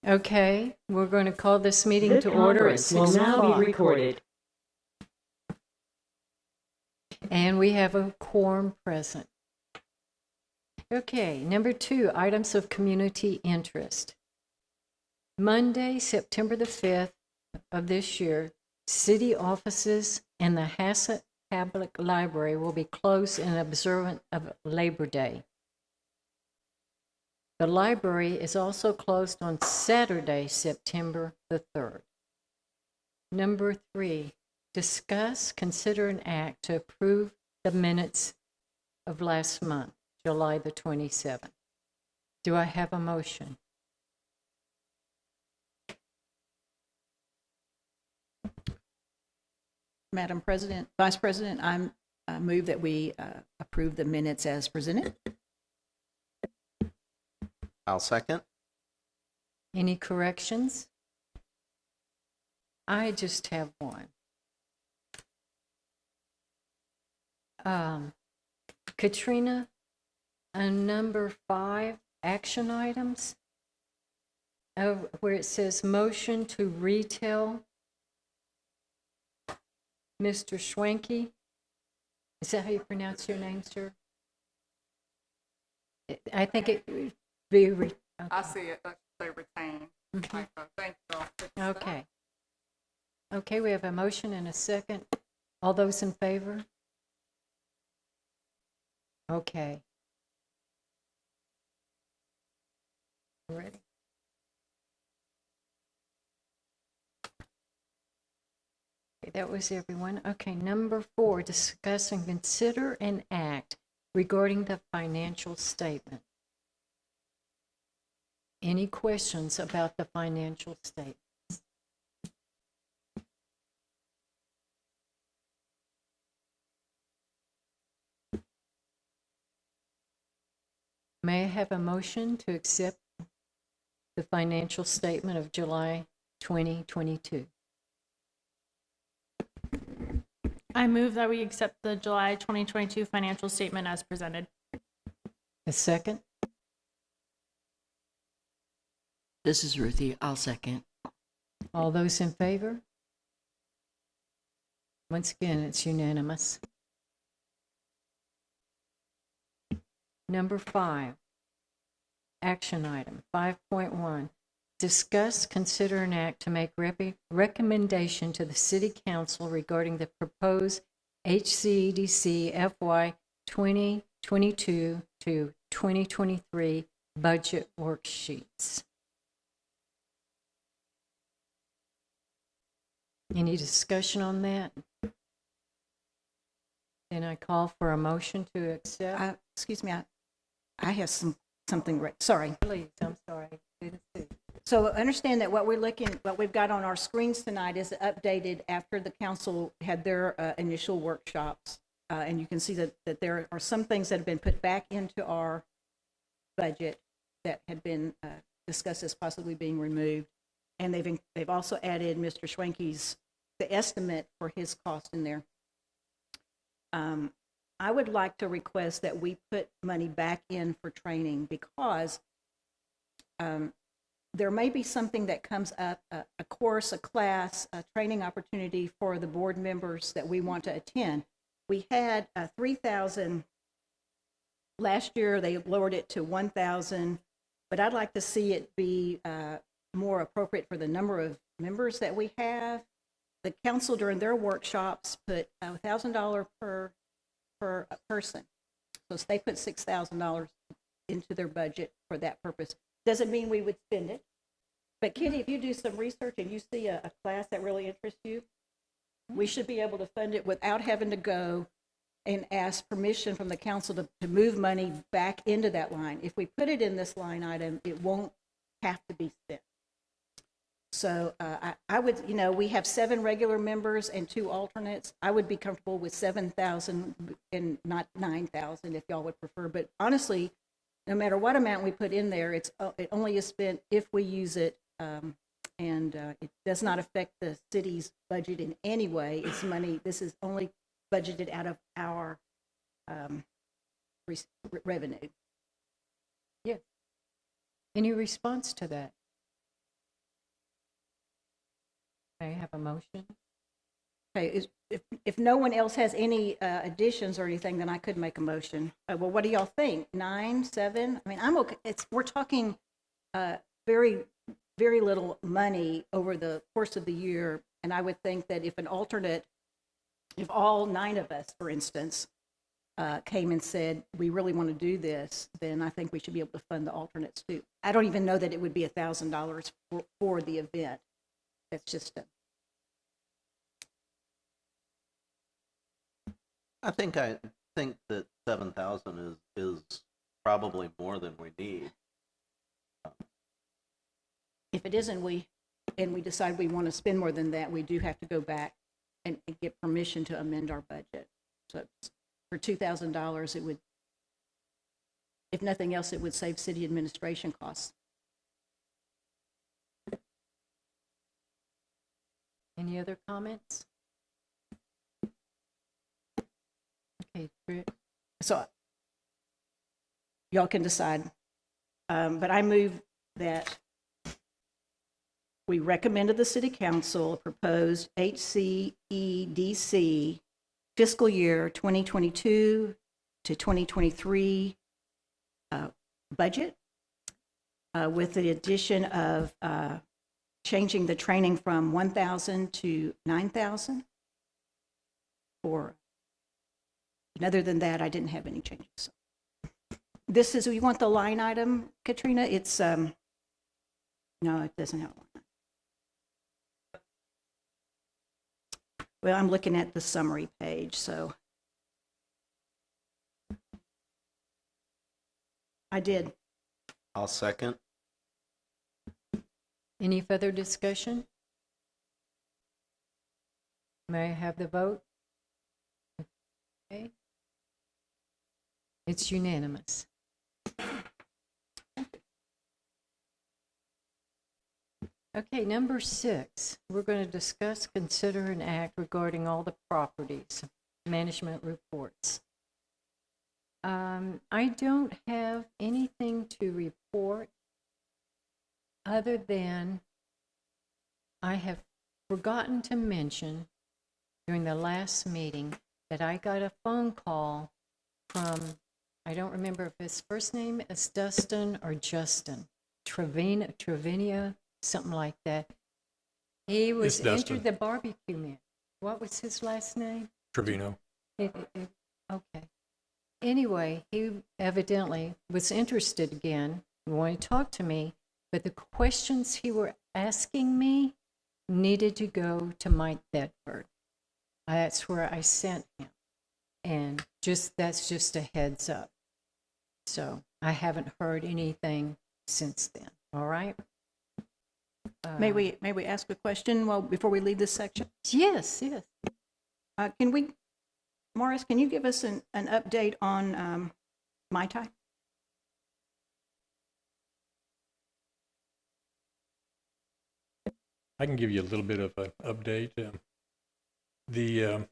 Okay, we're going to call this meeting This to order at conference will 6 now o'clock. be recorded. And we have a quorum present. Okay, number 2, items of community interest. Monday, September the 5th of this year, city offices and the Hassett Public Library will be closed in observance of Labor Day. The library is also closed on Saturday, September the 3rd. Number 3, discuss, consider, and act to approve the minutes of last month, July the 27th. Do I have a motion? Madam President, Vice President, I move that we approve the minutes as presented. I'll second. Any corrections? I just have one. Katrina, on number 5, action items, where it says motion to retail, Mr. Schwenke, is that how you pronounce your name, sir? I think it would be, okay. I see it. Let's say retain. Thank you. Okay. Okay, we have a motion and a second. All those in favor? Okay. Ready? Okay, that was everyone. Okay, number 4, discuss and consider and act regarding the financial statement. Any questions about the financial statement? May I have a motion to accept the financial statement of July 2022? I move that we accept the July 2022 financial statement as presented. A second? This is Ruthie. I'll second. All those in favor? Once again, it's unanimous. Number 5, action item 5.1, discuss, consider, and act to make recommendation to the City Council regarding the proposed HCEDC FY 2022 to 2023 budget worksheets. Any discussion on that? Then I call for a motion to accept. Excuse me, I have something right. Sorry. Please, I'm sorry. Didn't see. So understand that what we've got on our screens tonight is updated after the council had their initial workshops. And you can see that there are some things that have been put back into our budget that had been discussed as possibly being removed. And they've also added Mr. Schwenke's, the estimate for his cost in there. I would like to request that we put money back in for training because there may be something that comes up, a course, a class, a training opportunity for the board members that we want to attend. We had 3,000 last year. They lowered it to 1,000, but I'd like to see it be more appropriate for the number of members that we have. The council during their workshops put $1,000 per person. So they put $6,000 into their budget for that purpose. Doesn't mean we would spend it. But Kitty, if you do some research and you see a class that really interests you, we should be able to fund it without having to go and ask permission from the council to move money back into that line. If we put it in this line item, it won't have to be spent. So I would, we have 7 regular members and 2 alternates. I would be comfortable with 7,000 and not 9,000 if y'all would prefer. But honestly, no matter what amount we put in there, it only is spent if we use it, and it does not affect the city's budget in any way. It's money. This is only budgeted out of our revenue. Yes. Any response to that? May I have a motion? Okay, if no one else has any additions or anything, then I could make a motion. Well, what do y'all think? 9, 7? I mean, I'm okay. We're talking very, very little money over the course of the year, and I would think that if all 9 of us, for instance, came and said, we really want to do this, then I think we should be able to fund the alternates too. I don't even know that it would be $1,000 for the event. It's just I think that 7,000 is probably more than we need. if it isn't, we decide we want to spend more than that, we do have to go back and get permission to amend our budget. So for $2,000, it would, if nothing else, it would save city administration costs. Any other comments? Okay, Britt. So y'all can decide. But I move that we recommend to the city council a proposed HCEDC fiscal year 2022 to 2023 budget with the addition of changing the training from 1,000 to 9,000. And other than that, I didn't have any changes. This is, you want the line item, Katrina? It's, no, it doesn't have a line item. Well, I'm looking at the summary page, so. I did. I'll second. Any further discussion? May I have the vote? Okay. It's unanimous. Okay, number 6, we're going to discuss, consider, and act regarding all the properties, management reports. I don't have anything to report other than I have forgotten to mention during the last meeting that I got a phone call from, I don't remember if his first name is Dustin or Justin, Trevino, something like that. He was entered the barbecue man. What was his last name? Trevino. Okay. Anyway, he evidently was interested again, wanted to talk to me, but the questions he were asking me needed to go to Mike Bedford. That's where I sent him. And that's just a heads up. So I haven't heard anything since then. All right? May we ask a question before we leave this section? Yes. Morris, can you give us an update on Mai Tai? I can give you a little bit of an update. The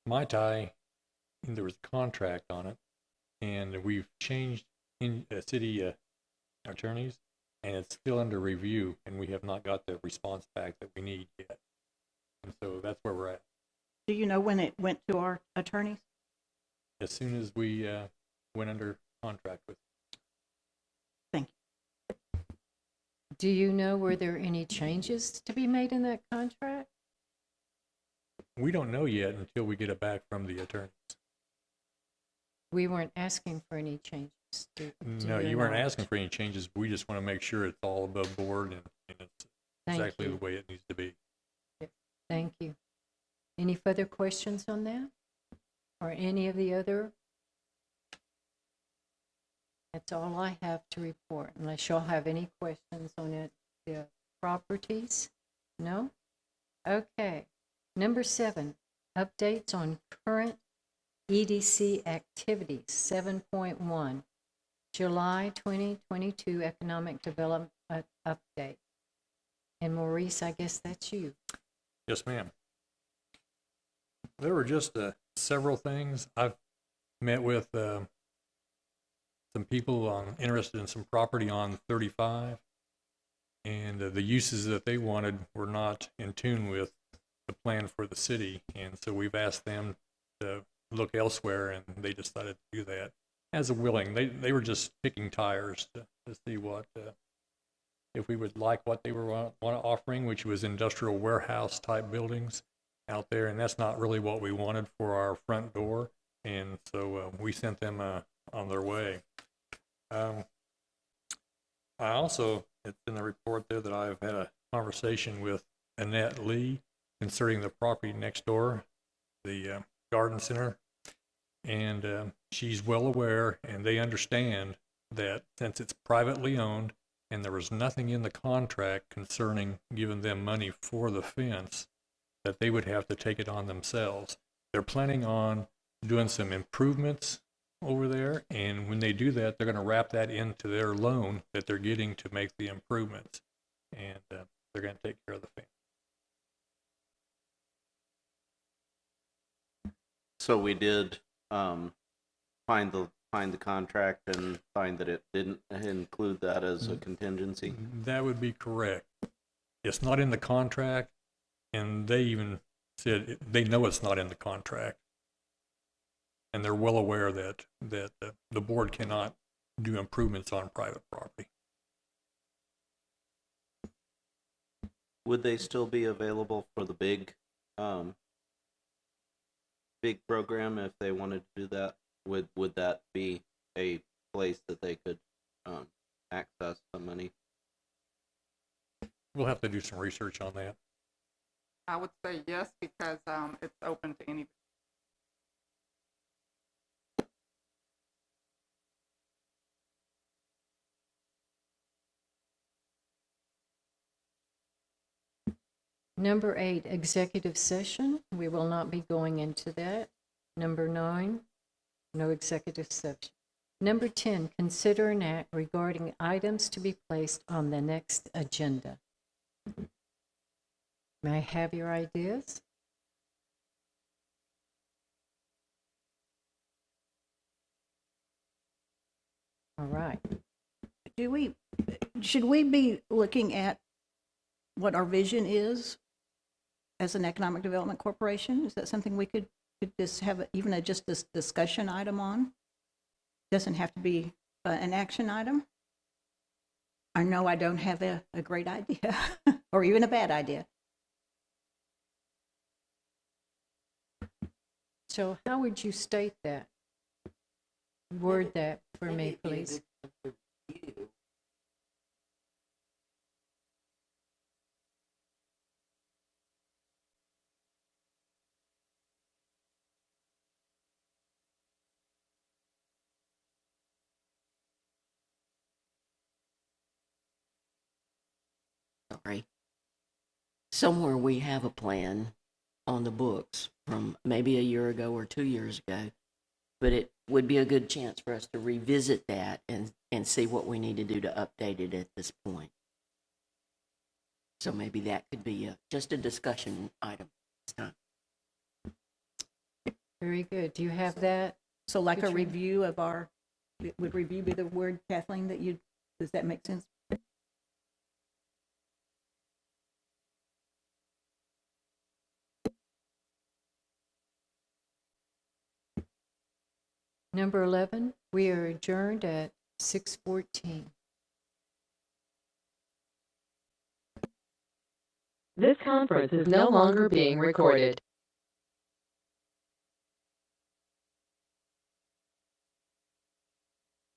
Mai Tai, there was a contract on it, and we've changed in city attorneys, and it's still under review, and we have not got the response back that we need yet. And so that's where we're at. Do you know when it went to our attorneys? As soon as we went under contract with. Thank you. Do you know, were there any changes to be made in that contract? We don't know yet until we get it back from the attorneys. We weren't asking for any changes. No, you weren't asking for any changes. We just want to make sure it's all above board and it's Thank exactly you. the way it needs to be. Thank you. Any further questions on that? Or any of the other? That's all I have to report, unless y'all have any questions on it, the properties? No? Okay. Number 7, updates on current EDC activities, 7.1, July 2022 Economic Development Update. And Maurice, I guess that's you. Yes, ma'am. There were just several things. I've met with some people interested in some property on 35. and the uses that they wanted were not in tune with the plan for the city. And so we've asked them to look elsewhere, and they decided to do that as a willing. They were just kicking tires to see what if we would like what they were offering, which was industrial warehouse type buildings out there, and that's not really what we wanted for our front door. And so we sent them on their way. I also, it's in the report there that I've had a conversation with Annette Lee concerning the property next door, the garden center. And she's well aware, and they understand that since it's privately owned and there was nothing in the contract concerning giving them money for the fence, that they would have to take it on themselves. They're planning on doing some improvements over there, and when they do that, they're going to wrap that into their loan that they're getting to make the improvements, and they're going to take care of the fence. So we did find the contract and find that it didn't include that as a contingency. That would be correct. It's not in the contract, and they even said they know it's not in the contract, and they're well aware that the board cannot do improvements on private property. Would they still be available for the big program if they wanted to do that? Would that be a place that they could access some money? We'll have to do some research on that. I would say yes, because it's open to any. Number 8, executive session. We will not be going into that. Number 9, no executive session. Number 10, consider an act regarding items to be placed on the next agenda. May I have your ideas? All right. Should we be looking at what our vision is as an economic development corporation? Is that something we could just have just this discussion item on? Doesn't have to be an action item. I know I don't have a great idea or even a bad idea. So how would you state that? Word that for me, please. Sorry. Somewhere we have a plan on the books from maybe a year ago or 2 years ago, but it would be a good chance for us to revisit that and see what we need to do to update it at this point. So maybe that could be just a discussion item this time. Very good. Do you have that? So like a Katrina? review of would review be the word, Kathleen, does that make sense? Number 11, we are adjourned at 6:14. This conference is no longer being recorded.